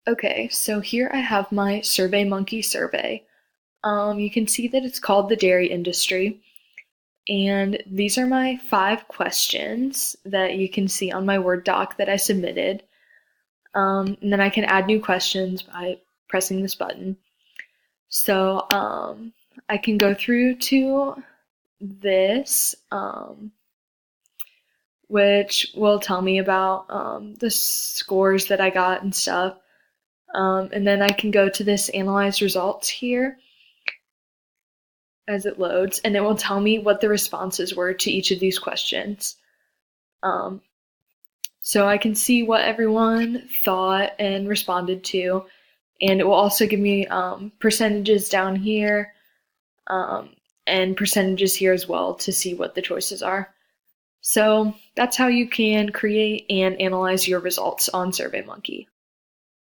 Okay, so here I have my SurveyMonkey survey. You can see that it's called the dairy industry, and these are my 5 questions that you can see on my Word doc that I submitted. And then I can add new questions by pressing this button. So I can go through to this, which will tell me about the scores that I got and stuff. And then I can go to this analyze results here as it loads, and it will tell me what the responses were to each of these questions. Um, so I can see what everyone thought and responded to, and it will also give me percentages down here um, and percentages here as well to see what the choices are. So that's how you can create and analyze your results on SurveyMonkey.